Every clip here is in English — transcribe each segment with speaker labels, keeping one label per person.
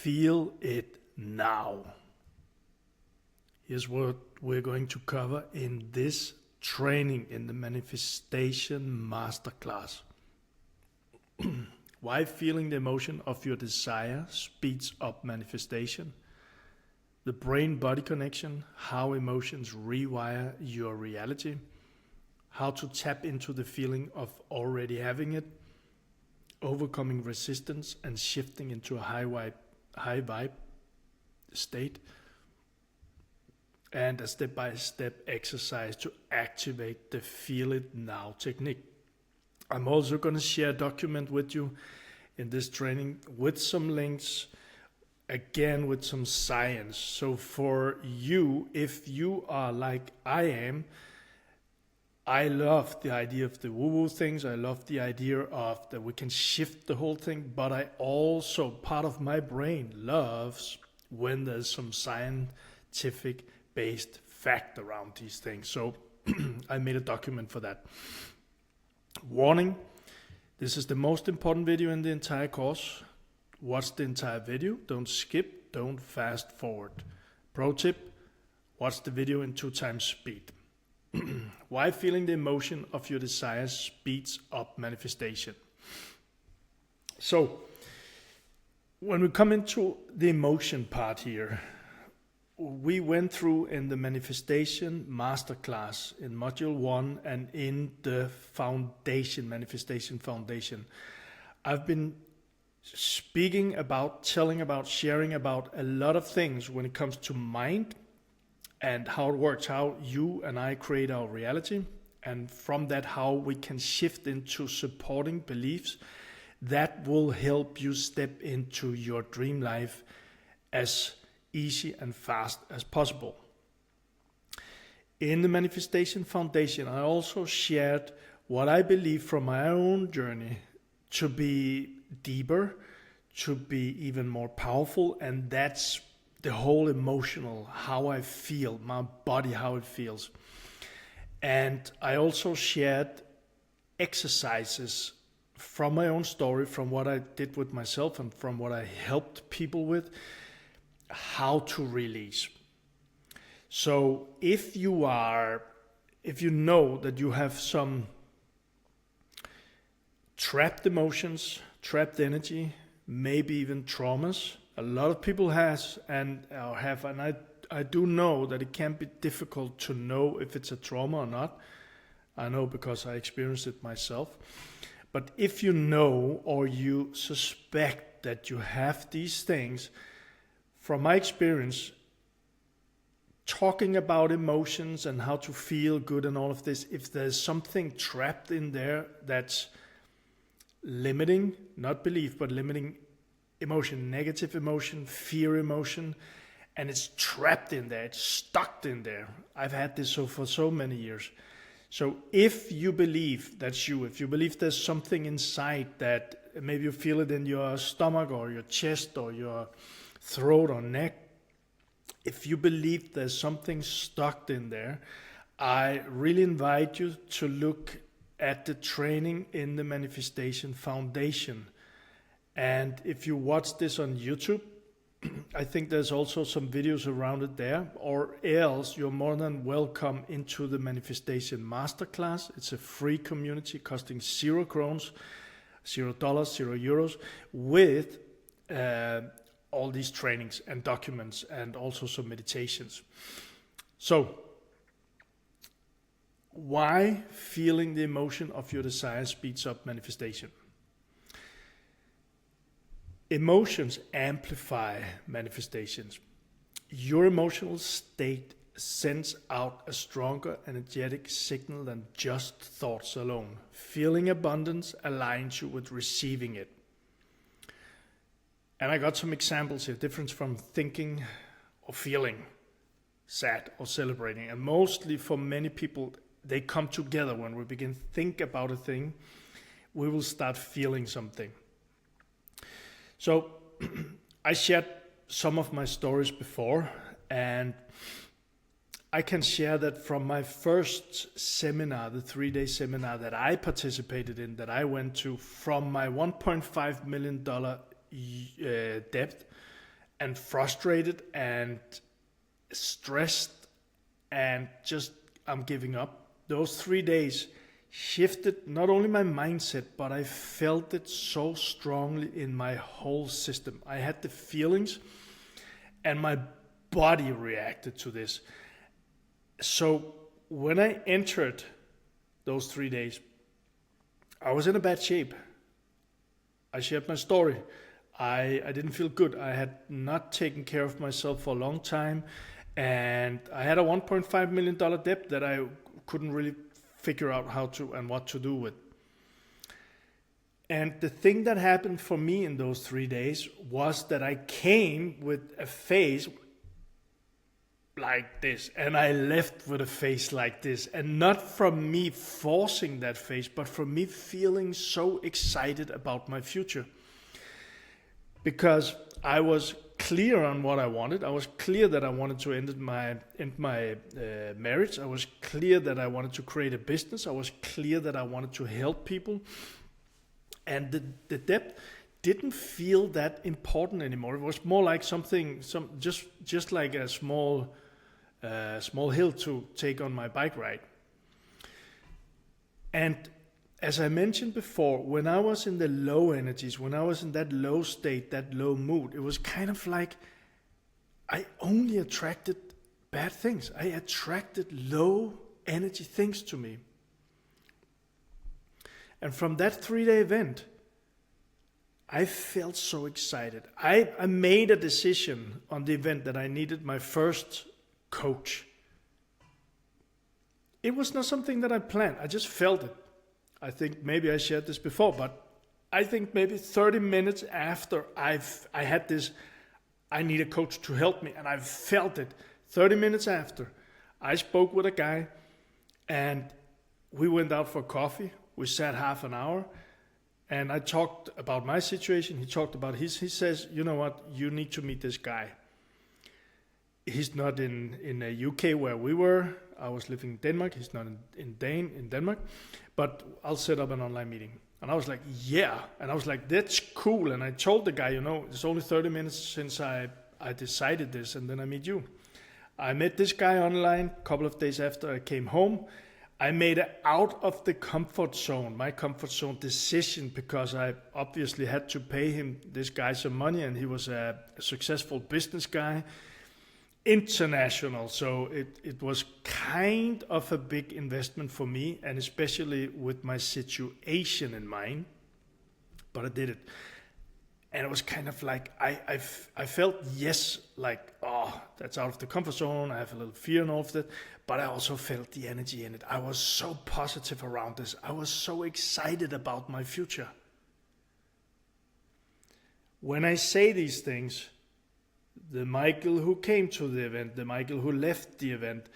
Speaker 1: feel it now. Here's what we're going to cover in this training in the manifestation masterclass. Why feeling the emotion of your desire speeds up manifestation. The brain-body connection, how emotions rewire your reality. How to tap into the feeling of already having it. Overcoming resistance and shifting into a high vibe state. And a step-by-step exercise to activate the feel it now technique. I'm also going to share a document with you in this training with some links, again with some science. So for you, if you are like I am, I love the idea of the woo-woo things. I love the idea of that we can shift the whole thing, but I also, part of my brain loves when there's some scientific based fact around these things. So I made a document for that. Warning, this is the most important video in the entire course. Watch the entire video, don't skip, don't fast forward. Pro tip, watch the video in 2 times speed. Why feeling the emotion of your desires speeds up manifestation. So, when we come into the emotion part here, we went through in the manifestation masterclass in module 1 and in the foundation, manifestation foundation. I've been speaking about, telling about, sharing about a lot of things when it comes to mind and how it works, how you and I create our reality, and from that how we can shift into supporting beliefs that will help you step into your dream life as easy and fast as possible. In the manifestation foundation, I also shared what I believe from my own journey to be deeper, to be even more powerful, and that's the whole emotional, how I feel, my body, how it feels. And I also shared exercises from my own story, from what I did with myself and from what I helped people with, how to release. So if you know that you have some trapped emotions, trapped energy, maybe even traumas, a lot of people have, and I do know that it can be difficult to know if it's a trauma or not. I know because I experienced it myself. But if you know or you suspect that you have these things, from my experience, talking about emotions and how to feel good and all of this, if there's something trapped in there that's limiting, not belief, but limiting emotion, negative emotion, fear emotion, and it's trapped in there, it's stuck in there. I've had this for so many years. So if you believe that's you, if you believe there's something inside that maybe you feel it in your stomach or your chest or your throat or neck, if you believe there's something stuck in there, I really invite you to look at the training in the manifestation foundation. And if you watch this on YouTube, I think there's also some videos around it there, or else you're more than welcome into the manifestation masterclass. It's a free community costing 0 crowns, $0, €0, with all these trainings and documents and also some meditations. So, why feeling the emotion of your desire speeds up manifestation? Emotions amplify manifestations. Your emotional state sends out a stronger energetic signal than just thoughts alone. Feeling abundance aligns you with receiving it. And I got some examples here, difference from thinking or feeling sad or celebrating. And mostly for many people, they come together. When we begin to think about a thing, we will start feeling something. So I shared some of my stories before, and I can share that from my first seminar, the 3-day seminar that I participated in, that I went to, from my $1.5 million debt and frustrated and stressed and just I'm giving up. Those 3 days shifted not only my mindset, but I felt it so strongly in my whole system. I had the feelings and my body reacted to this. So when I entered those 3 days, I was in a bad shape. I shared my story. I didn't feel good. I had not taken care of myself for a long time, and I had a $1.5 million debt that I couldn't really figure out how to and what to do with. And the thing that happened for me in those 3 days was that I came with a face like this, and I left with a face like this, and not from me forcing that face, but from me feeling so excited about my future. Because I was clear on what I wanted. I was clear that I wanted to end my marriage. I was clear that I wanted to create a business. I was clear that I wanted to help people. And the debt didn't feel that important anymore. It was more like just like a small hill to take on my bike ride. And as I mentioned before, when I was in the low energies, when I was in that low state, that low mood, it was kind of like I only attracted bad things. I attracted low energy things to me. And from that 3-day event, I felt so excited. I made a decision on the event that I needed my first coach. It was not something that I planned. I just felt it. I think maybe I shared this before, but I think maybe 30 minutes after I had this, I need a coach to help me, and I felt it. 30 minutes after, I spoke with a guy, and we went out for coffee. We sat half an hour, and I talked about my situation. He talked about his. He says, you know what, you need to meet this guy. He's not in the UK where we were. I was living in Denmark. He's not in Denmark. But I'll set up an online meeting. And I was like, yeah. And I was like, that's cool. And I told the guy, it's only 30 minutes since I decided this, and then I meet you. I met this guy online a couple of days after I came home. I made it out of the comfort zone, my comfort zone decision, because I obviously had to pay this guy some money, and he was a successful business guy. International, so it was kind of a big investment for me, and especially with my situation in mind, but I did it. And it was kind of like I felt, yes, like, oh, that's out of the comfort zone. I have a little fear and all of that, but I also felt the energy in it. I was so positive around this. I was so excited about my future. When I say these things, the Michael who came to the event, the Michael who left the event,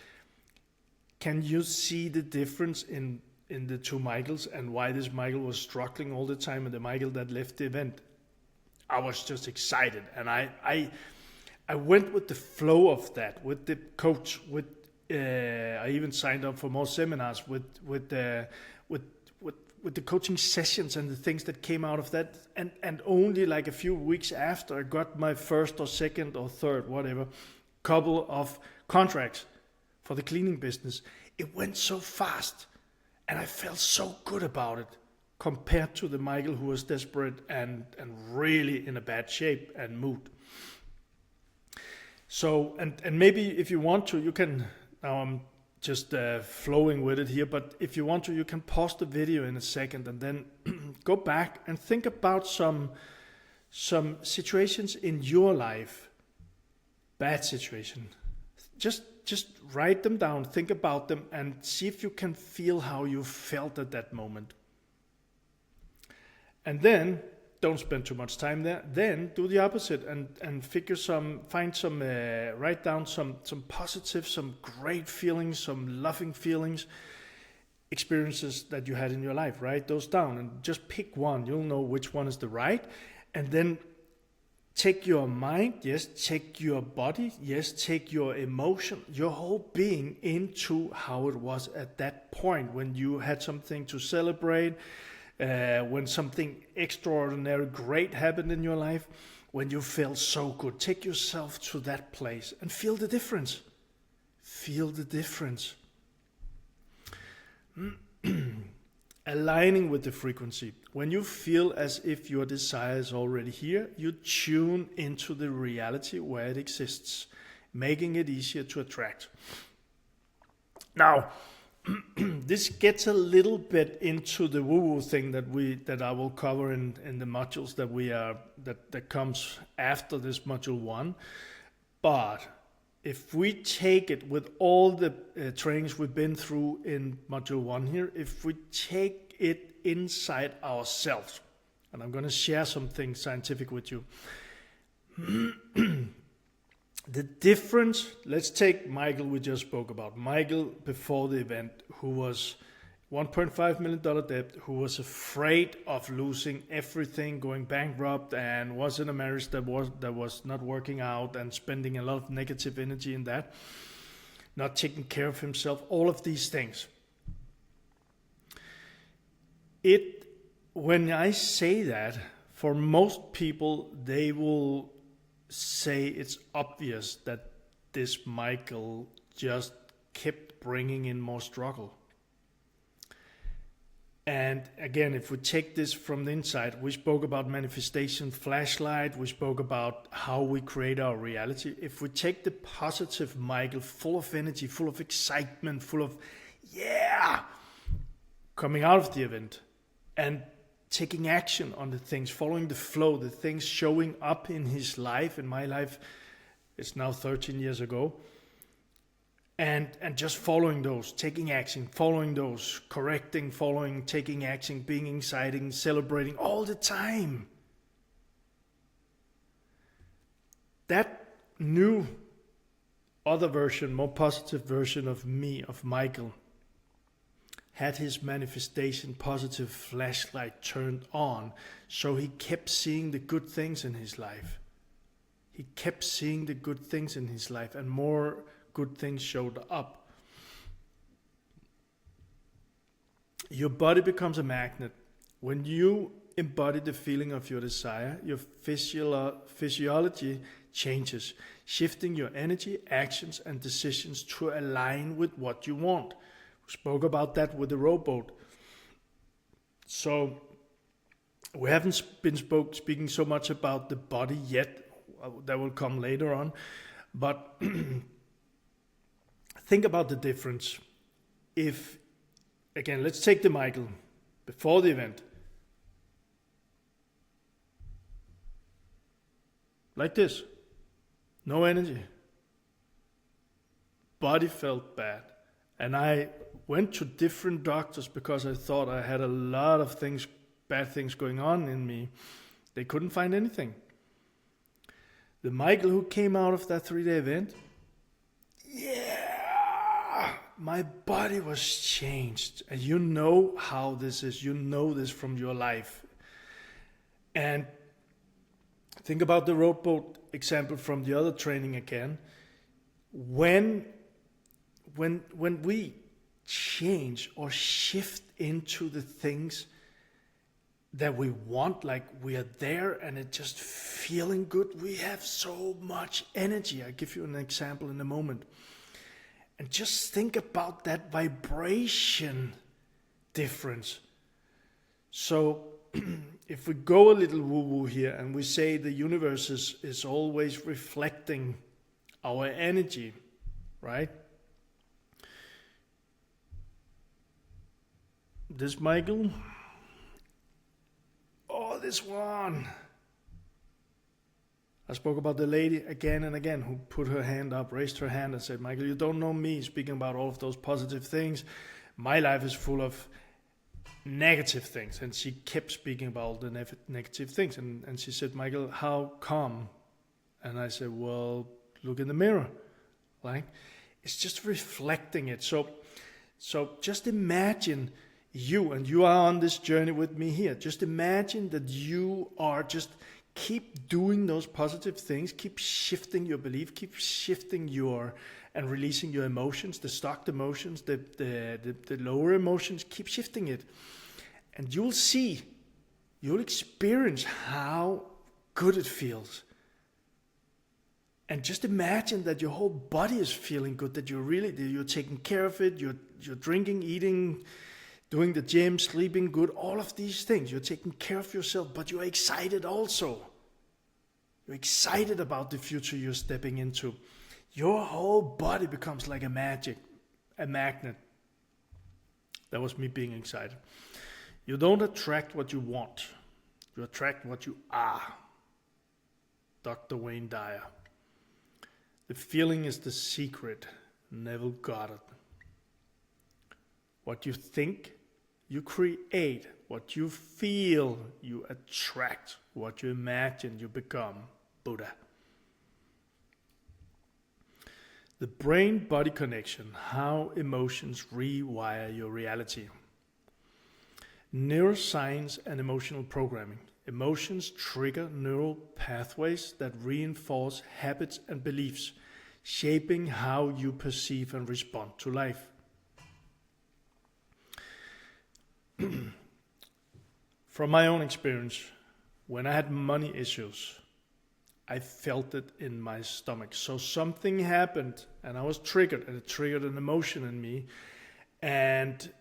Speaker 1: can you see the difference in the two Michaels, and why this Michael was struggling all the time and the Michael that left the event? I was just excited, and I went with the flow of that, with the coach, I even signed up for more seminars with the coaching sessions and the things that came out of that, and only like a few weeks after I got my first or second or third, whatever, couple of contracts for the cleaning business. It went so fast, and I felt so good about it compared to the Michael who was desperate and really in a bad shape and mood. So, and maybe if you want to, you can, now I'm just flowing with it here, but if you want to, you can pause the video in a second and then go back and think about some situations in your life, bad situation. Just write them down, think about them, and see if you can feel how you felt at that moment. And then don't spend too much time there. Then do the opposite and write down some positive, some great feelings, some loving feelings, experiences that you had in your life. Write those down and just pick one. You'll know which one is the right. And then take your mind, yes, take your body, yes, take your emotion, your whole being into how it was at that point when you had something to celebrate, when something extraordinary, great happened in your life, when you felt so good. Take yourself to that place and feel the difference. Feel the difference. Aligning with the frequency. When you feel as if your desire is already here, you tune into the reality where it exists, making it easier to attract. Now, this gets a little bit into the woo-woo thing that I will cover in the modules that comes after this module 1. But if we take it with all the trainings we've been through in module 1 here, if we take it inside ourselves, and I'm going to share something scientific with you. The difference, let's take Michael we just spoke about. Michael before the event, who was $1.5 million debt, who was afraid of losing everything, going bankrupt, and was in a marriage that was not working out, and spending a lot of negative energy in that, not taking care of himself, all of these things. When I say that, for most people, they will say it's obvious that this Michael just kept bringing in more struggle. And again, if we take this from the inside, we spoke about manifestation flashlight, we spoke about how we create our reality. If we take the positive Michael, full of energy, full of excitement, full of, coming out of the event, and taking action on the things, following the flow, the things showing up in his life, in my life, it's now 13 years ago, and just following those, taking action, following those, correcting, following, taking action, being exciting, celebrating all the time. That new other version, more positive version of me, of Michael, had his manifestation positive flashlight turned on, so he kept seeing the good things in his life. He kept seeing the good things in his life, and more good things showed up. Your body becomes a magnet. When you embody the feeling of your desire, your physiology changes, shifting your energy, actions, and decisions to align with what you want. Spoke about that with the rowboat. So we haven't been speaking so much about the body yet. That will come later on. But think about the difference. Again, let's take the Michael before the event. Like this. No energy. Body felt bad. And I went to different doctors because I thought I had a lot of things, bad things going on in me. They couldn't find anything. The Michael who came out of that 3-day event, my body was changed. And you know how this is. You know this from your life. And think about the rowboat example from the other training again. When we change or shift into the things that we want, like we are there and it's just feeling good, we have so much energy. I'll give you an example in a moment. And just think about that vibration difference. So if we go a little woo-woo here and we say the universe is always reflecting our energy, right? This Michael, this one. I spoke about the lady again and again who put her hand up, raised her hand and said, Michael, you don't know me, speaking about all of those positive things. My life is full of negative things. And she kept speaking about all the negative things. And she said, Michael, how come? And I said, well, look in the mirror. Like, it's just reflecting it. So just imagine you, and you are on this journey with me here. Just imagine that you are just keep doing those positive things, keep shifting your belief, keep shifting and releasing your emotions, the stocked emotions, the lower emotions, keep shifting it. And you'll experience how good it feels. And just imagine that your whole body is feeling good, that you're taking care of it, you're drinking, eating, doing the gym, sleeping good, all of these things. You're taking care of yourself, but you're excited also. You're excited about the future you're stepping into. Your whole body becomes like a magnet. That was me being excited. You don't attract what you want. You attract what you are. Dr. Wayne Dyer. The feeling is the secret. Neville Goddard. What you think, you create. What you feel, you attract. What you imagine, you become. Buddha. The brain-body connection, how emotions rewire your reality. Neuroscience and emotional programming. Emotions trigger neural pathways that reinforce habits and beliefs, shaping how you perceive and respond to life. From my own experience, when I had money issues, I felt it in my stomach. So something happened and I was triggered, and it triggered an emotion in me. And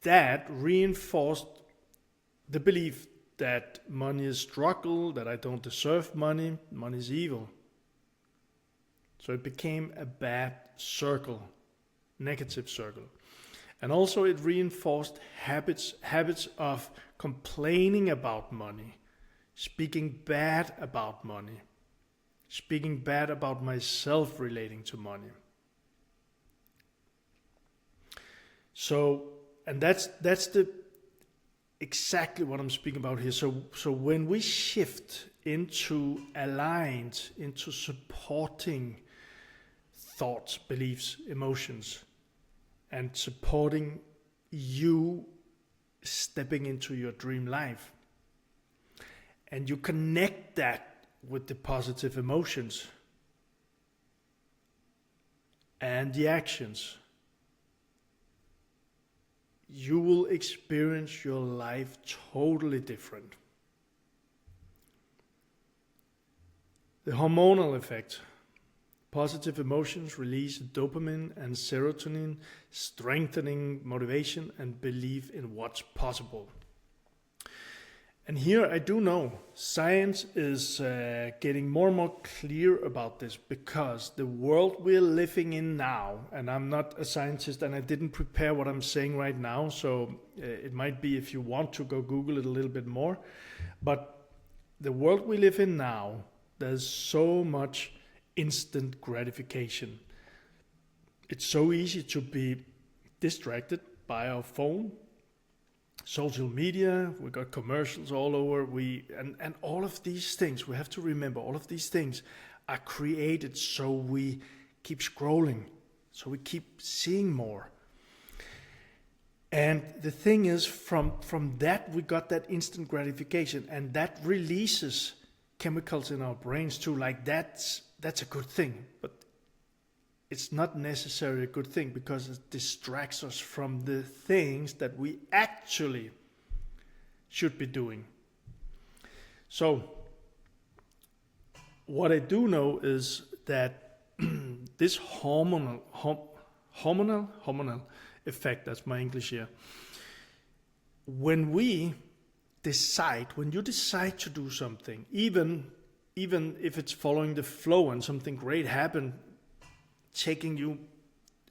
Speaker 1: that reinforced the belief that money is struggle, that I don't deserve money, money is evil. So it became a bad circle, negative circle. And also it reinforced habits of complaining about money, speaking bad about money, speaking bad about myself relating to money. So, and that's exactly what I'm speaking about here. So when we shift into aligned, into supporting thoughts, beliefs, emotions, and supporting you stepping into your dream life, and you connect that with the positive emotions and the actions, you will experience your life totally different. The hormonal effect. Positive emotions release dopamine and serotonin, strengthening motivation and belief in what's possible. And here I do know science is getting more and more clear about this, because the world we're living in now, and I'm not a scientist and I didn't prepare what I'm saying right now, so it might be, if you want to go Google it a little bit more, but the world we live in now, there's so much instant gratification. It's so easy to be distracted by our phone, social media, we got commercials all over, and all of these things, we have to remember, all of these things are created so we keep scrolling, so we keep seeing more. And the thing is, from that we got that instant gratification, and that releases chemicals in our brains too, like that's a good thing, but it's not necessarily a good thing, because it distracts us from the things that we actually should be doing. So what I do know is that this hormonal effect, that's my English here, when you decide to do something, even if it's following the flow and something great happened, taking you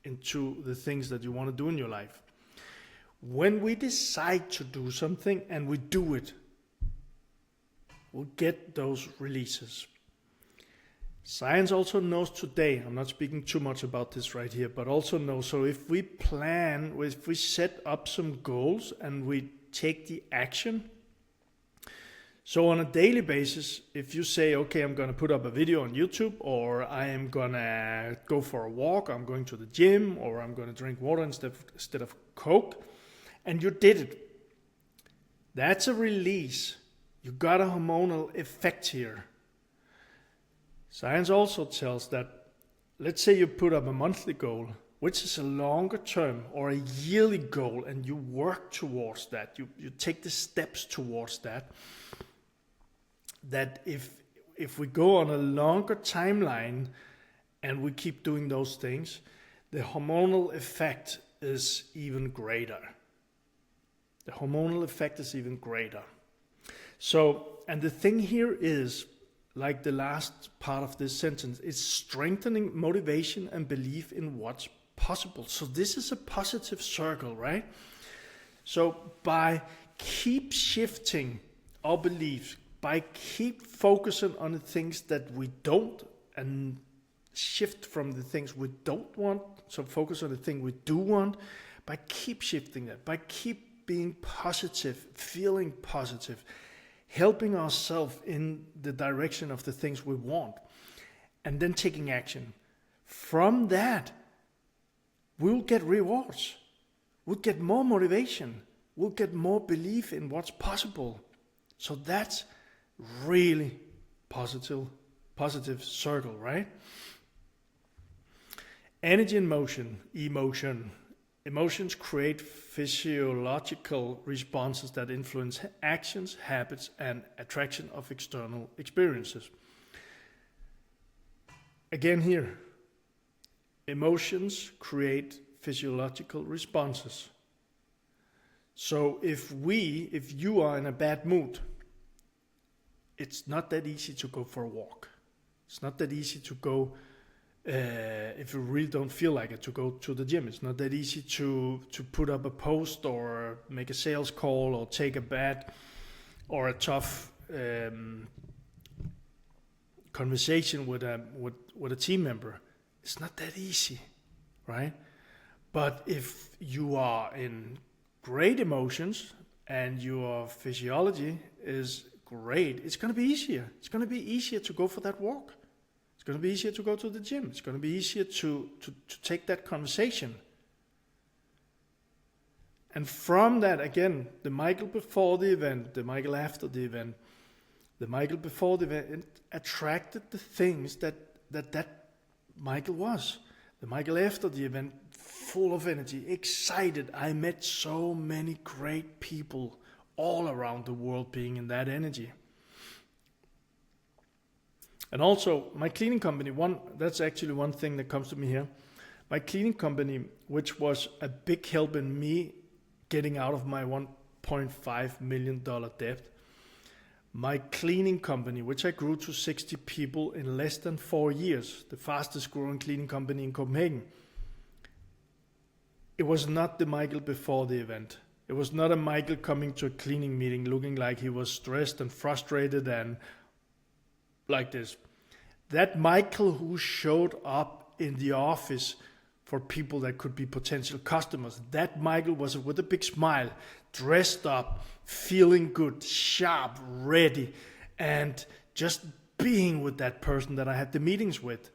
Speaker 1: into the things that you want to do in your life. When we decide to do something and we do it, we'll get those releases. Science also knows today, I'm not speaking too much about this right here, but also knows, so if we set up some goals and we take the action, so on a daily basis, if you say, okay, I'm going to put up a video on YouTube, or I am going to go for a walk, I'm going to the gym, or I'm going to drink water instead of Coke, and you did it, that's a release. You got a hormonal effect here. Science also tells that, let's say you put up a monthly goal. which is a longer term or a yearly goal, and you work towards that, you take the steps towards that, that if we go on a longer timeline and we keep doing those things, the hormonal effect is even greater. The hormonal effect is even greater. So, and the thing here is, like the last part of this sentence, it's strengthening motivation and belief in what's possible. So this is a positive circle, right? So by keep shifting our beliefs, by keep focusing on the things that we don't and shift from the things we don't want, so focus on the thing we do want, by keep shifting that, by keep being positive, feeling positive, helping ourselves in the direction of the things we want, and then taking action. From that, we'll get rewards. We'll get more motivation. We'll get more belief in what's possible. So that's really positive circle, right? Energy and motion, emotion. Emotions create physiological responses that influence actions, habits, and attraction of external experiences. Again here, emotions create physiological responses. So if you are in a bad mood, it's not that easy to go for a walk. It's not that easy to go, if you really don't feel like it, to go to the gym. It's not that easy to put up a post or make a sales call or take a bad or a tough conversation with a team member. It's not that easy, right? But if you are in great emotions and your physiology is great, it's going to be easier. It's going to be easier to go for that walk. It's going to be easier to go to the gym. It's going to be easier to take that conversation. And from that, again, the Michael before the event, the Michael after the event, the Michael before the event, it attracted the things that Michael was. The Michael after the event, full of energy, excited. I met so many great people all around the world being in that energy. And also, my cleaning company, that's actually one thing that comes to me here. My cleaning company, which was a big help in me getting out of my $1.5 million debt. My cleaning company, which I grew to 60 people in less than 4 years, the fastest growing cleaning company in Copenhagen. It was not the Michael before the event. It was not a Michael coming to a cleaning meeting looking like he was stressed and frustrated and like this. That Michael who showed up in the office for people that could be potential customers, that Michael was with a big smile, dressed up, feeling good, sharp, ready, and just being with that person that I had the meetings with.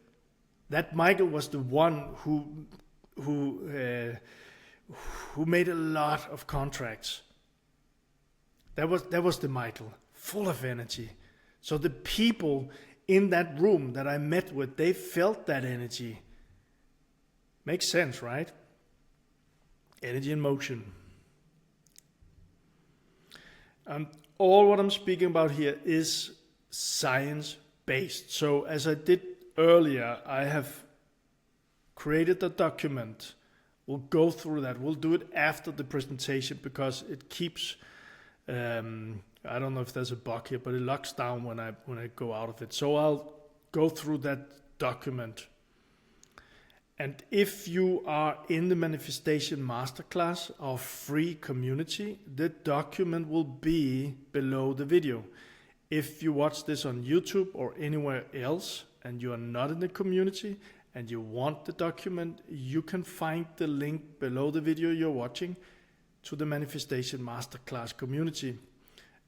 Speaker 1: That Michael was the one who made a lot of contracts. That was the Michael, full of energy. So the people in that room that I met with, they felt that energy. Makes sense, right? Energy in motion. All what I'm speaking about here is science-based. So as I did earlier, I have created a document. We'll go through that. We'll do it after the presentation because it keeps... I don't know if there's a bug here, but it locks down when I go out of it. So I'll go through that document. And if you are in the Manifestation Masterclass, our free community, the document will be below the video. If you watch this on YouTube or anywhere else and you are not in the community and you want the document, you can find the link below the video you're watching to the Manifestation Masterclass community.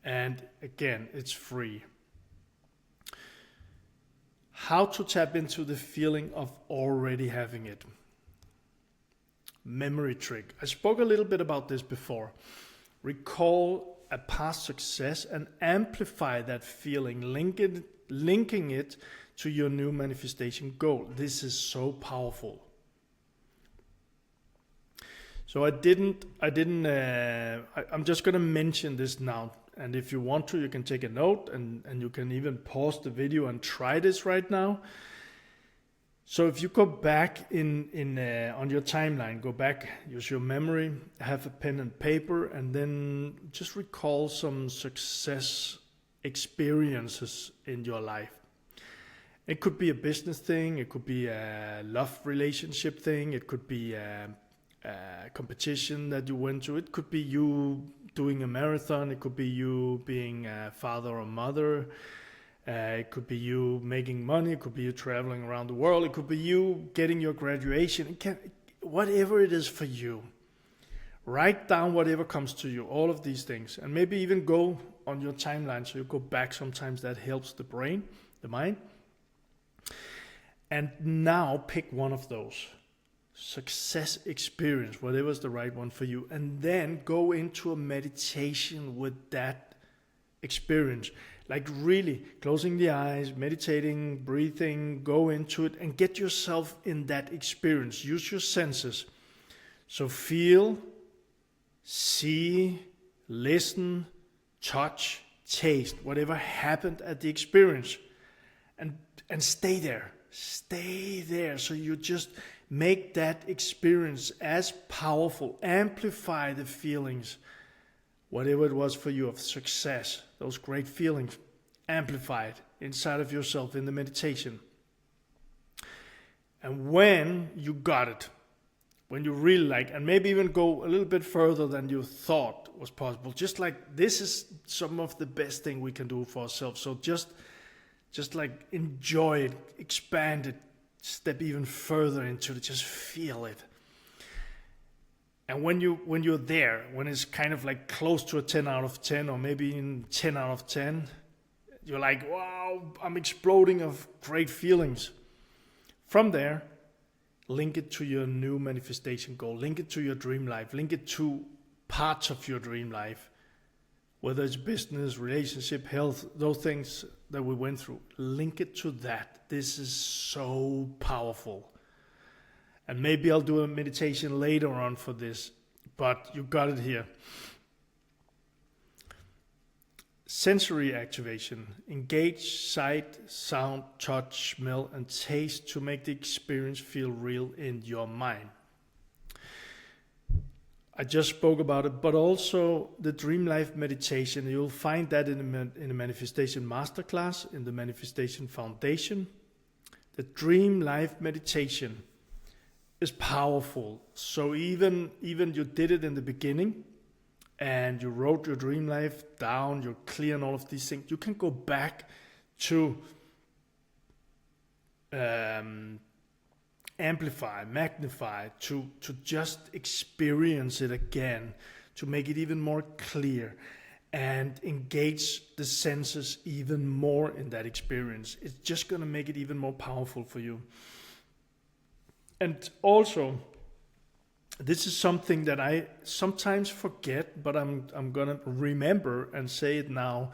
Speaker 1: And again, it's free. How to tap into the feeling of already having it. Memory trick. I spoke a little bit about this before. Recall a past success and amplify that feeling, linking it to your new manifestation goal. This is so powerful. So I'm just going to mention this now. And if you want to, you can take a note and you can even pause the video and try this right now. So if you go back on your timeline, go back, use your memory, have a pen and paper, and then just recall some success experiences in your life. It could be a business thing, it could be a love relationship thing, it could be a competition that you went to, it could be you doing a marathon, it could be you being a father or mother, it could be you making money, it could be you traveling around the world, it could be you getting your graduation, whatever it is for you. Write down whatever comes to you, all of these things, and maybe even go on your timeline so you go back. Sometimes that helps the brain, the mind. And now pick one of those success experience, whatever is the right one for you, and then go into a meditation with that experience. Like really closing the eyes, meditating, breathing, go into it and get yourself in that experience. Use your senses. So feel, see, listen, touch, taste, whatever happened at the experience. And stay there. Stay there. So you just make that experience as powerful. Amplify the feelings. Whatever it was for you of success, those great feelings, amplify it inside of yourself in the meditation. And when you got it, when you really like, and maybe even go a little bit further than you thought was possible, just like this is some of the best thing we can do for ourselves. So just like enjoy it, expand it, step even further into it, just feel it. And when you're there, when it's kind of like close to a 10 out of 10 or maybe in 10 out of 10, you're like, wow, I'm exploding of great feelings. From there, link it to your new manifestation goal, link it to your dream life, link it to parts of your dream life, whether it's business, relationship, health, those things that we went through, link it to that. This is so powerful. And maybe I'll do a meditation later on for this, but you got it here. Sensory activation. Engage sight, sound, touch, smell, and taste to make the experience feel real in your mind. I just spoke about it, but also the Dream Life meditation. You'll find that in the Manifestation Masterclass, in the Manifestation Foundation. The Dream Life meditation is powerful. So even you did it in the beginning and you wrote your dream life down, you're clear on all of these things, you can go back to amplify, magnify, to just experience it again, to make it even more clear and engage the senses even more in that experience. It's just going to make it even more powerful for you. And also, this is something that I sometimes forget, but I'm going to remember and say it now,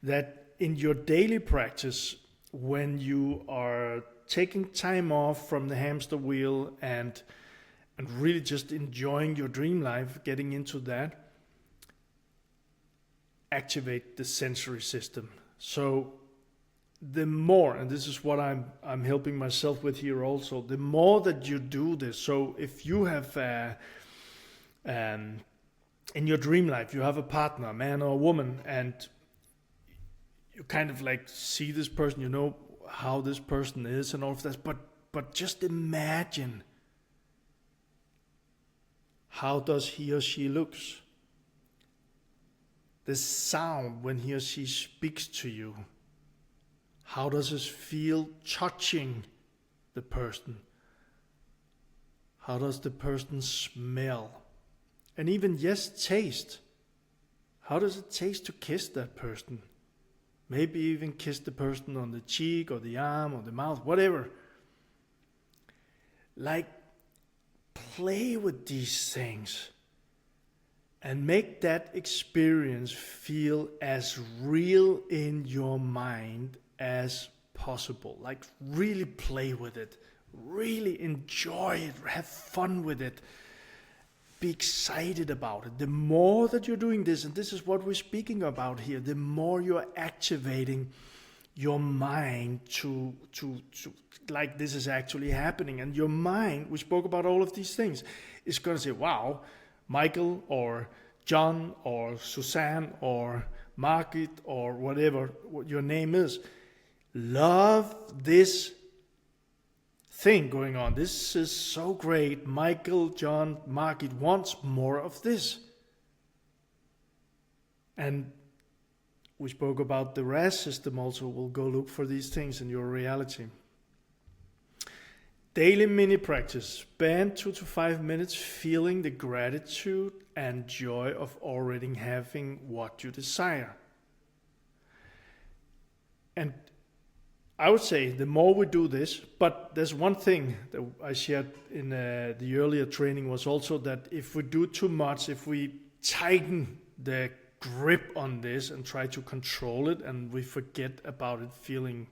Speaker 1: that in your daily practice, when you are taking time off from the hamster wheel and really just enjoying your dream life, getting into that, activate the sensory system. So the more, and this is what I'm helping myself with here also, the more that you do this. So if you have in your dream life, you have a partner, a man or a woman, and you kind of like see this person, you know how this person is and all of that, but just imagine, how does he or she looks? The sound when he or she speaks to you. How does it feel touching the person? How does the person smell? And even, yes, taste. How does it taste to kiss that person? Maybe even kiss the person on the cheek or the arm or the mouth, whatever. Like, play with these things and make that experience feel as real in your mind as possible. Like, really play with it, really enjoy it, have fun with it, be excited about it. The more that you're doing this, and this is what we're speaking about here, the more you're activating your mind to like this is actually happening. And your mind, we spoke about all of these things, is going to say, wow, Michael or John or Suzanne or Margit or whatever what your name is, love this thing going on. This is so great. Michael, John, Margit wants more of this. And we spoke about the RAS system also. We'll go look for these things in your reality. Daily mini practice. Spend 2 to 5 minutes feeling the gratitude and joy of already having what you desire. And I would say the more we do this, but there's one thing that I shared in the earlier training was also that if we do too much, if we tighten the grip on this and try to control it and we forget about it, feeling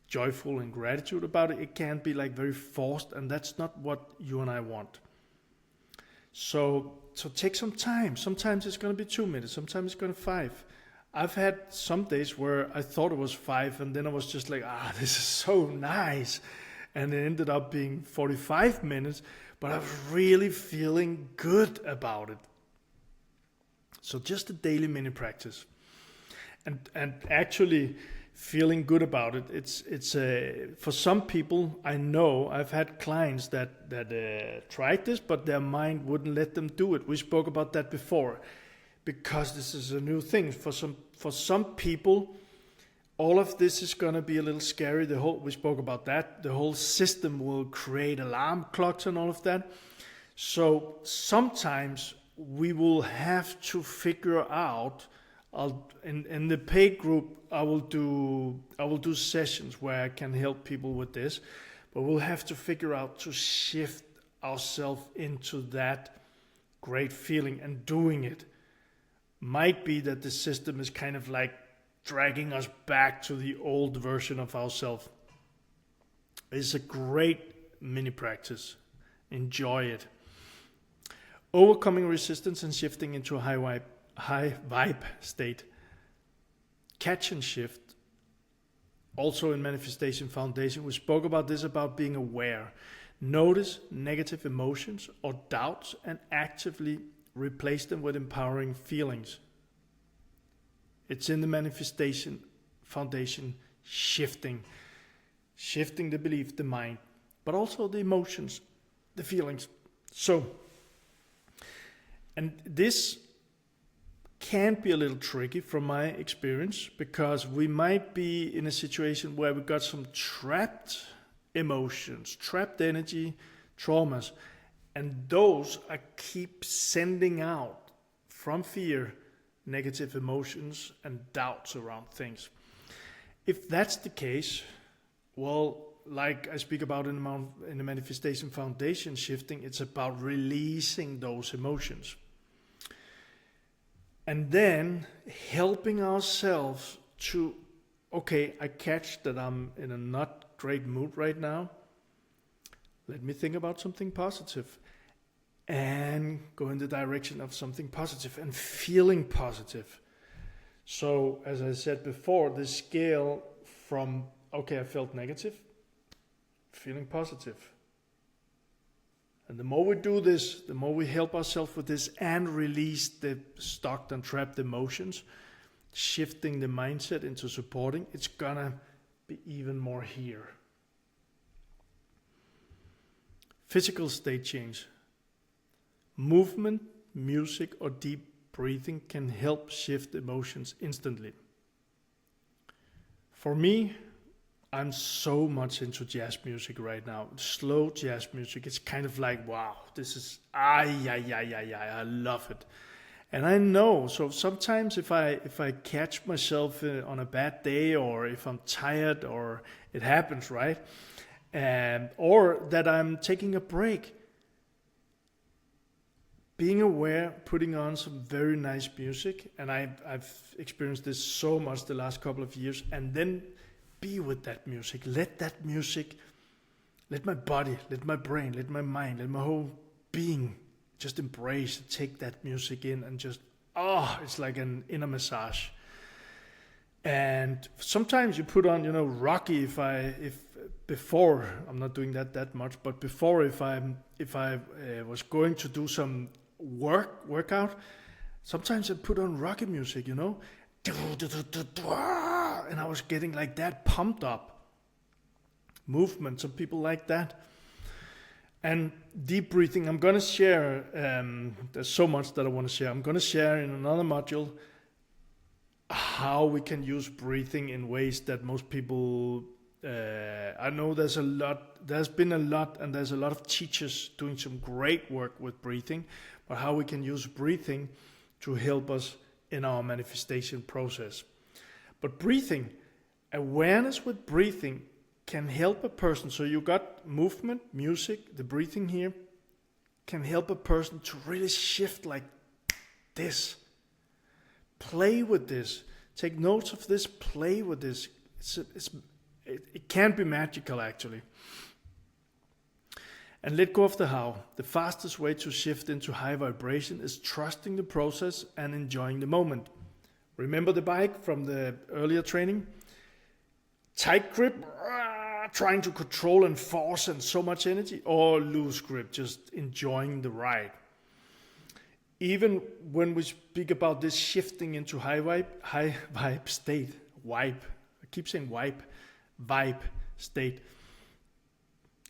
Speaker 1: joyful and gratitude about it, it can be like very forced, and that's not what you and I want. So take some time. Sometimes it's going to be 2 minutes, sometimes it's going to 5. I've had some days where I thought it was 5 and then I was just like, this is so nice. And it ended up being 45 minutes, but I was really feeling good about it. So just a daily mini practice. And actually feeling good about it, it's for some people, I know I've had clients that tried this, but their mind wouldn't let them do it. We spoke about that before. Because this is a new thing. For some people, all of this is going to be a little scary. We spoke about that. The whole system will create alarm clocks and all of that. So sometimes we will have to figure out. In the paid group, I will do sessions where I can help people with this, but we'll have to figure out to shift ourselves into that great feeling and doing it. Might be that the system is kind of like dragging us back to the old version of ourselves. It's a great mini practice. Enjoy it. Overcoming resistance and shifting into a high vibe state. Catch and shift. Also in Manifestation Foundation, we spoke about this, about being aware. Notice negative emotions or doubts and actively replace them with empowering feelings. It's in the Manifestation Foundation, shifting the belief, the mind, but also the emotions, the feelings. So, and this can be a little tricky from my experience, because we might be in a situation where we got some trapped emotions, trapped energy, traumas, and those I keep sending out from fear, negative emotions and doubts around things. If that's the case, well, like I speak about in the Manifestation Foundation, shifting, it's about releasing those emotions. And then helping ourselves to, okay, I catch that I'm in a not great mood right now. Let me think about something positive and go in the direction of something positive and feeling positive. So, as I said before, the scale from, okay, I felt negative, feeling positive. And the more we do this, the more we help ourselves with this and release the stuck and trapped emotions, shifting the mindset into supporting, it's gonna be even more here. Physical state change. Movement, music, or deep breathing can help shift emotions instantly. For me, I'm so much into jazz music right now. Slow jazz music. It's kind of like, wow, this is, I love it. And I know, so sometimes if I catch myself on a bad day, or if I'm tired, or it happens, right? Or that I'm taking a break, being aware, putting on some very nice music, and I've experienced this so much the last couple of years, and then be with that music. Let that music, let my body, let my brain, let my mind, let my whole being just embrace, take that music in, and just, it's like an inner massage. And sometimes you put on, Rocky. If before, I'm not doing that much, but before, if I was going to do some workout, sometimes I put on Rocky music, and I was getting like that pumped up movement. Some people like that. And deep breathing, I'm going to share, there's so much that I want to share. I'm going to share in another module how we can use breathing in ways that most people, I know there's been a lot, and there's a lot of teachers doing some great work with breathing, but how we can use breathing to help us in our manifestation process. But breathing, awareness with breathing can help a person. So you got movement, music, the breathing here can help a person to really shift like this. Play with this. Take notes of this. Play with this. It can be magical, actually. And let go of the how. The fastest way to shift into high vibration is trusting the process and enjoying the moment. Remember the bike from the earlier training? Tight grip, trying to control and force and so much energy, or loose grip, just enjoying the ride. Even when we speak about this shifting into high vibe state, vibe state,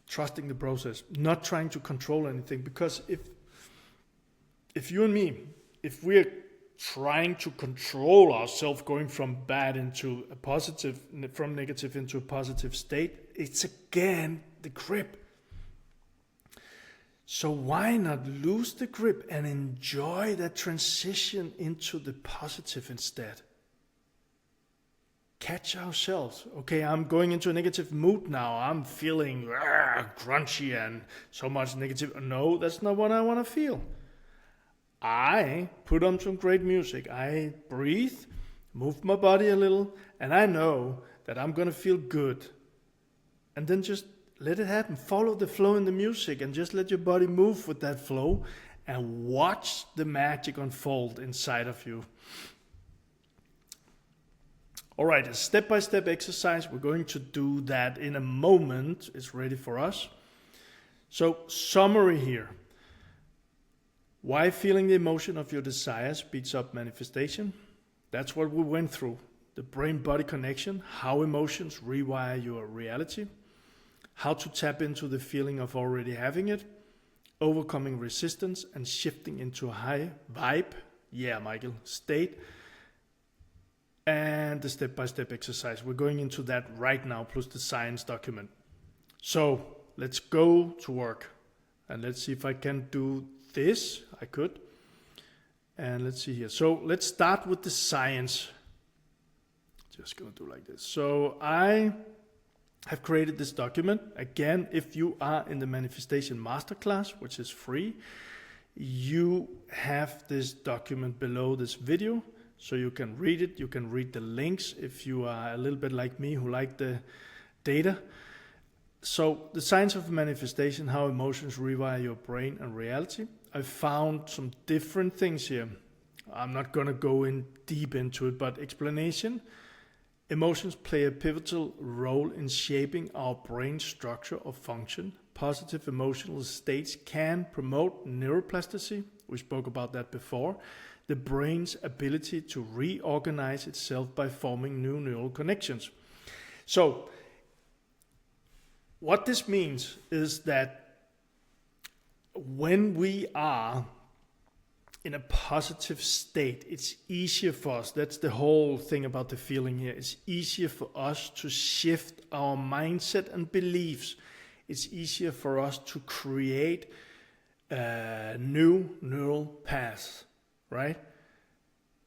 Speaker 1: trusting the process, not trying to control anything. Because if you and me, if we're trying to control ourselves, going from bad into a positive, from negative into a positive state, it's again the grip. So why not lose the grip and enjoy that transition into the positive instead? Catch ourselves. Okay, I'm going into a negative mood now. I'm feeling crunchy and so much negative. No, that's not what I want to feel. I put on some great music. I breathe, move my body a little, and I know that I'm going to feel good. And then just let it happen. Follow the flow in the music and just let your body move with that flow and watch the magic unfold inside of you. All right, a step-by-step exercise. We're going to do that in a moment. It's ready for us. So, summary here. Why feeling the emotion of your desire speeds up manifestation? That's what we went through. The brain-body connection, how emotions rewire your reality, how to tap into the feeling of already having it, overcoming resistance and shifting into a high vibe, state, and the step-by-step exercise. We're going into that right now, plus the science document. So let's go to work. And let's see if I can do this. I could. And let's see here. So let's start with the science. Just going to do like this. So I have created this document. Again, if you are in the Manifestation Masterclass, which is free, you have this document below this video. So you can read it. You can read the links if you are a little bit like me who like the data. So the science of manifestation, how emotions rewire your brain and reality. I found some different things here. I'm not going to go in deep into it, but explanation. Emotions play a pivotal role in shaping our brain structure or function. Positive emotional states can promote neuroplasticity. We spoke about that before. The brain's ability to reorganize itself by forming new neural connections. So, what this means is that when we are in a positive state, it's easier for us. That's the whole thing about the feeling here. It's easier for us to shift our mindset and beliefs. It's easier for us to create new neural paths, right?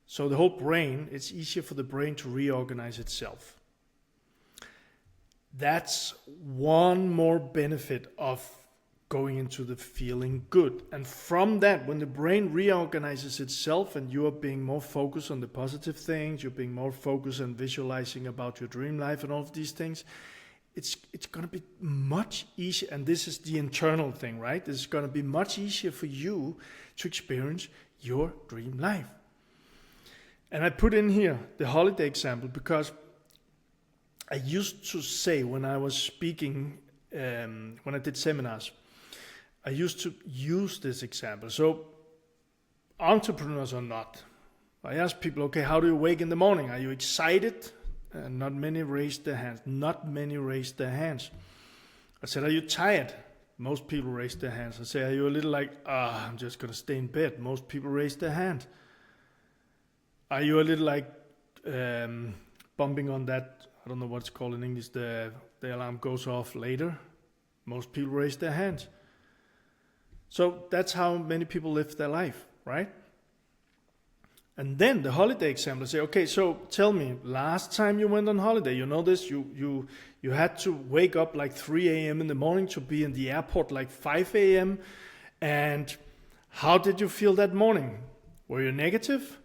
Speaker 1: So the whole brain, it's easier for the brain to reorganize itself. That's one more benefit of going into the feeling good. And from that, when the brain reorganizes itself and you are being more focused on the positive things, you're being more focused on visualizing about your dream life and all of these things, it's going to be much easier, and this is the internal thing, right? It's going to be much easier for you to experience your dream life. And I put in here the holiday example because I used to say when I was speaking, when I did seminars, I used to use this example. So entrepreneurs or not, I ask people, okay, how do you wake in the morning? Are you excited? Not many raised their hands. Not many raised their hands. I said, are you tired? Most people raised their hands. I say, are you a little like, I'm just going to stay in bed? Most people raised their hand. Are you a little like bumping on that, I don't know what it's called in English, the alarm goes off later? Most people raised their hands. So that's how many people live their life, right? And then the holiday example, I say, okay, so tell me, last time you went on holiday, you know this, you had to wake up like 3 a.m. in the morning to be in the airport like 5 a.m. And how did you feel that morning? Were you negative?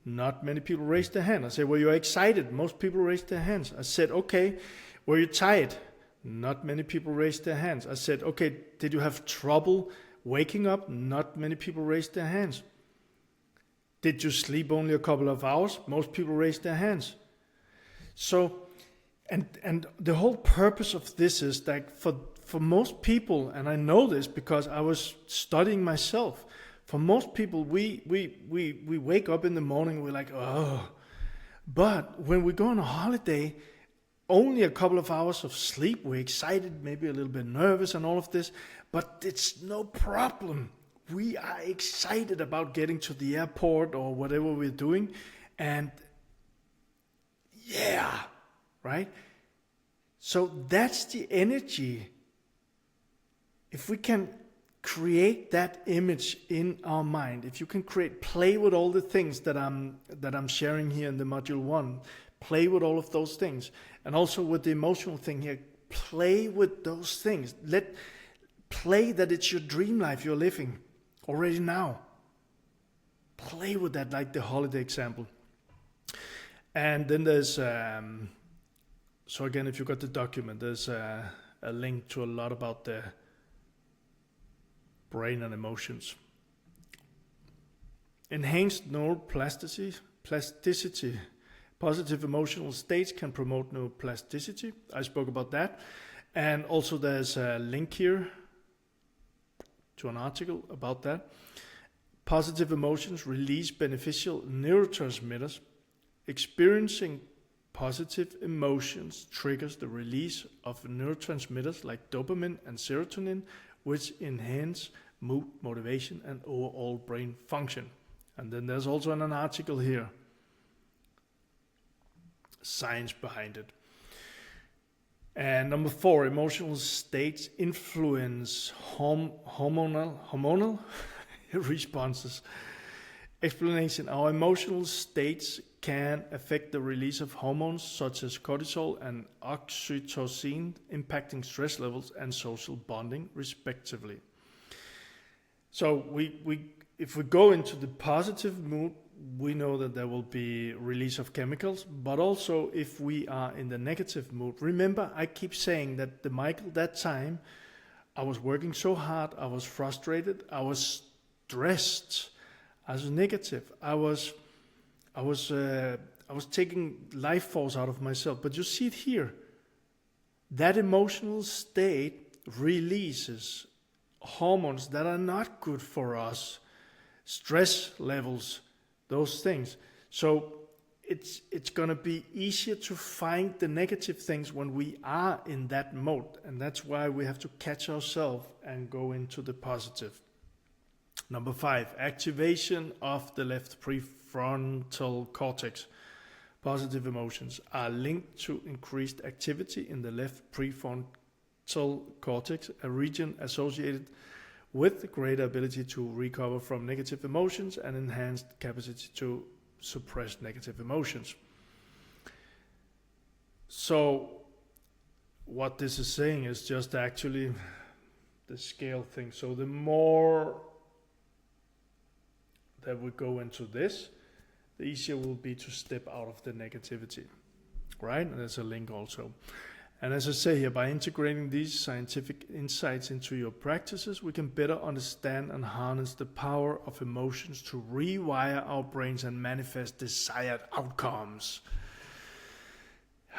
Speaker 1: Not many people raised their hand. I said, were you excited? Most people raised their hands. I said, okay, were you tired? Not many people raised their hands. I said, okay, did you have trouble waking up? Not many people raised their hands. Did you sleep only a couple of hours? Most people raised their hands. So, and the whole purpose of this is that for most people, and I know this because I was studying myself, for most people, we wake up in the morning, we're like, oh. But when we go on a holiday, only a couple of hours of sleep, we're excited, maybe a little bit nervous and all of this, but it's no problem. We are excited about getting to the airport or whatever we're doing. And yeah, right? So that's the energy. If we can create that image in our mind, if you can play with all the things that I'm sharing here in the module 1, play with all of those things. And also with the emotional thing here, play with those things. Play that it's your dream life you're living already now. Play with that like the holiday example. And then there's, so again, if you got the document, there's a link to a lot about the brain and emotions. Enhanced neuroplasticity, positive emotional states can promote neuroplasticity. I spoke about that. And also there's a link here to an article about that. Positive emotions release beneficial neurotransmitters. Experiencing positive emotions triggers the release of neurotransmitters like dopamine and serotonin, which enhance mood, motivation, and overall brain function. And then there's also an article here, science behind it. And number 4, emotional states influence hormonal responses. Explanation: our emotional states can affect the release of hormones such as cortisol and oxytocin, impacting stress levels and social bonding, respectively. So if we go into the positive mood, we know that there will be release of chemicals, but also if we are in the negative mood, remember I keep saying that the Michael that time, I was working so hard, I was frustrated, I was stressed, I was negative, I was taking life force out of myself. But you see it here, that emotional state releases hormones that are not good for us, stress levels, those things. So it's going to be easier to find the negative things when we are in that mode. And that's why we have to catch ourselves and go into the positive. Number 5, activation of the left prefrontal cortex. Positive emotions are linked to increased activity in the left prefrontal cortex, a region associated with greater ability to recover from negative emotions and enhanced capacity to suppress negative emotions. So what this is saying is just actually the scale thing. So the more that we go into this, the easier will be to step out of the negativity, right? And there's a link also. And as I say here, by integrating these scientific insights into your practices, we can better understand and harness the power of emotions to rewire our brains and manifest desired outcomes.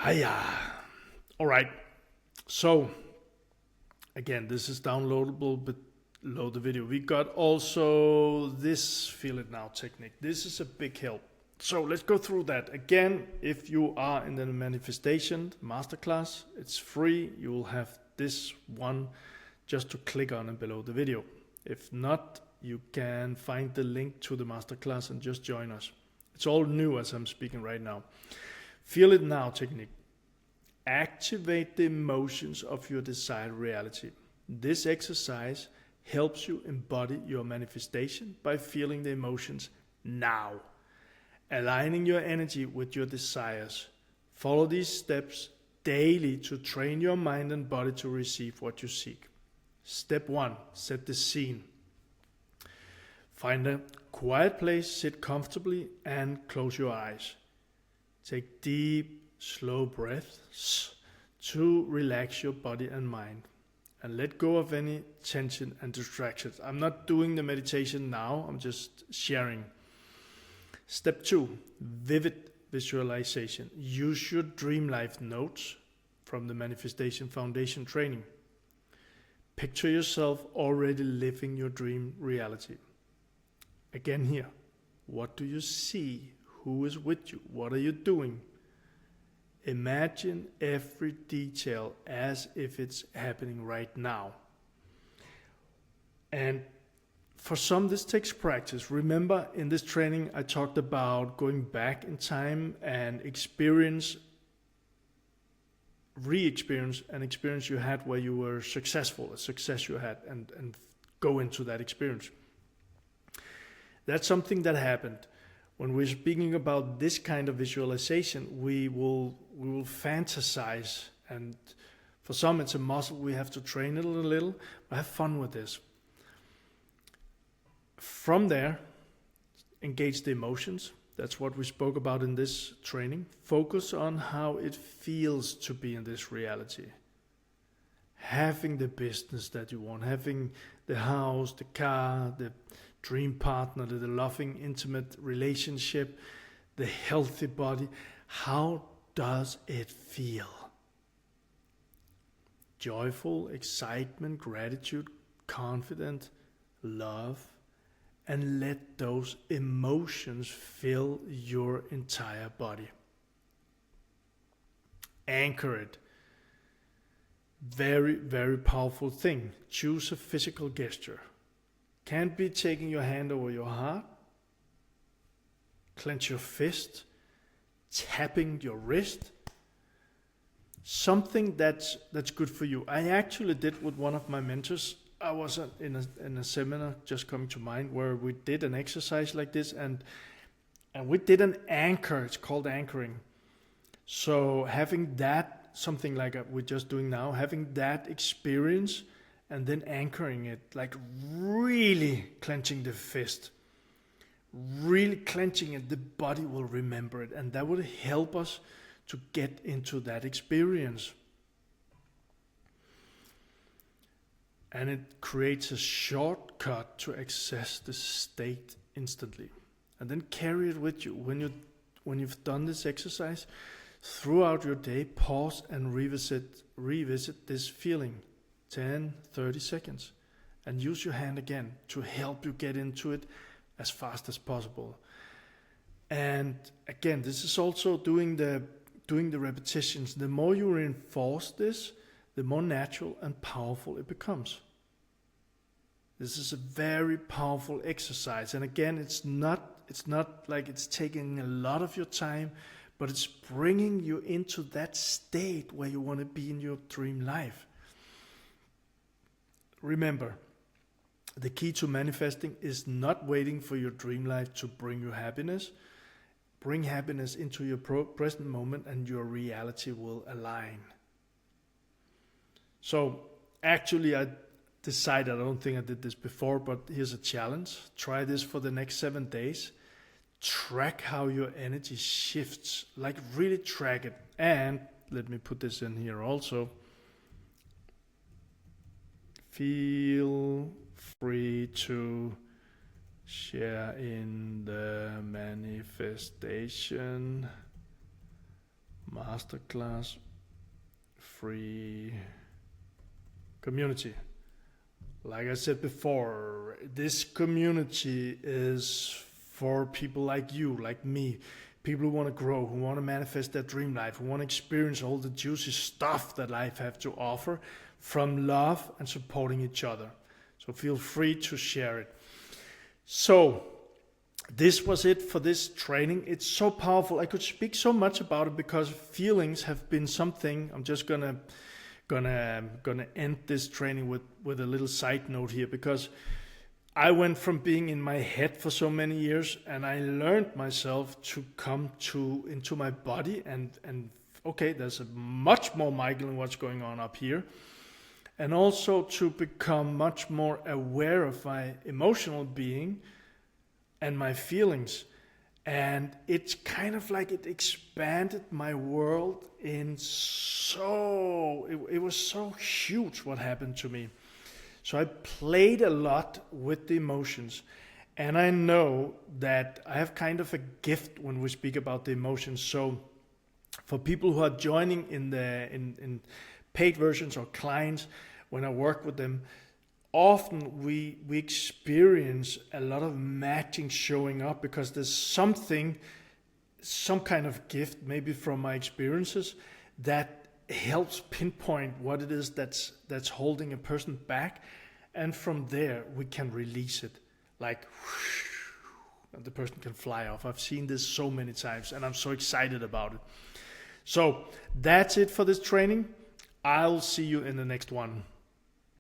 Speaker 1: Hiya. All right. So, again, this is downloadable, but load the video. We got also this Feel It Now technique. This is a big help. So let's go through that. Again, if you are in the manifestation masterclass, it's free. You will have this one just to click on and below the video. If not, you can find the link to the masterclass and just join us. It's all new as I'm speaking right now. Feel It Now technique. Activate the emotions of your desired reality. This exercise helps you embody your manifestation by feeling the emotions now, aligning your energy with your desires. Follow these steps daily to train your mind and body to receive what you seek. Step 1, set the scene. Find a quiet place, sit comfortably, and close your eyes. Take deep, slow breaths to relax your body and mind. And let go of any tension and distractions. I'm not doing the meditation now, I'm just sharing. Step 2, vivid visualization. Use your dream life notes from the Manifestation Foundation training. Picture yourself already living your dream reality. Again here, what do you see? Who is with you? What are you doing? Imagine every detail as if it's happening right now. And for some, this takes practice. Remember, in this training, I talked about going back in time and re-experience an experience you had where you were successful, a success you had, and go into that experience. That's something that happened. When we're speaking about this kind of visualization, we will fantasize, and for some it's a muscle we have to train it a little, but have fun with this. From there, engage the emotions. That's what we spoke about in this training. Focus on how it feels to be in this reality. Having the business that you want, having the house, the car, the dream partner, the loving, intimate relationship, the healthy body. How does it feel? Joyful, excitement, gratitude, confident, love, and let those emotions fill your entire body. Anchor it. Very, very powerful thing. Choose a physical gesture. Can't be taking your hand over your heart, clench your fist, tapping your wrist. Something that's good for you. I actually did with one of my mentors. I was in a seminar just coming to mind where we did an exercise like this, and we did an anchor. It's called anchoring. So having that, something like we're just doing now, having that experience and then anchoring it, like really clenching the fist, really clenching it, the body will remember it, and that will help us to get into that experience. And it creates a shortcut to access the state instantly. And then carry it with you. When you've done this exercise, throughout your day, pause and revisit this feeling. 10, 30 seconds. And use your hand again to help you get into it as fast as possible. And again, this is also doing the repetitions. The more you reinforce this, the more natural and powerful it becomes. This is a very powerful exercise. And again, it's not like it's taking a lot of your time, but it's bringing you into that state where you want to be in your dream life. Remember, the key to manifesting is not waiting for your dream life to bring you happiness. Bring happiness into your present moment and your reality will align. So actually I decided, I don't think I did this before, but here's a challenge. Try this for the next 7 days. Track how your energy shifts, like really track it. And let me put this in here also. Feel free to share in the manifestation masterclass free community. Like I said before, this community is for people like you, like me, people who want to grow, who want to manifest their dream life, who want to experience all the juicy stuff that life has to offer from love and supporting each other. So feel free to share it. So this was it for this training. It's so powerful. I could speak so much about it because feelings have been something. I'm just gonna end this training with a little side note here, because I went from being in my head for so many years, and I learned myself to come into my body and okay, there's a much more Michael in what's going on up here, and also to become much more aware of my emotional being and my feelings. And it's kind of like it expanded my world in it was so huge what happened to me. So I played a lot with the emotions, and I know that I have kind of a gift when we speak about the emotions. So for people who are joining in paid versions or clients, when I work with them, often we experience a lot of matching showing up, because there's some kind of gift, maybe from my experiences, that helps pinpoint what it is that's holding a person back, and from there we can release it, like whoosh, and the person can fly off. I've seen this so many times, and I'm so excited about it. So that's it for this training. I'll see you in the next one.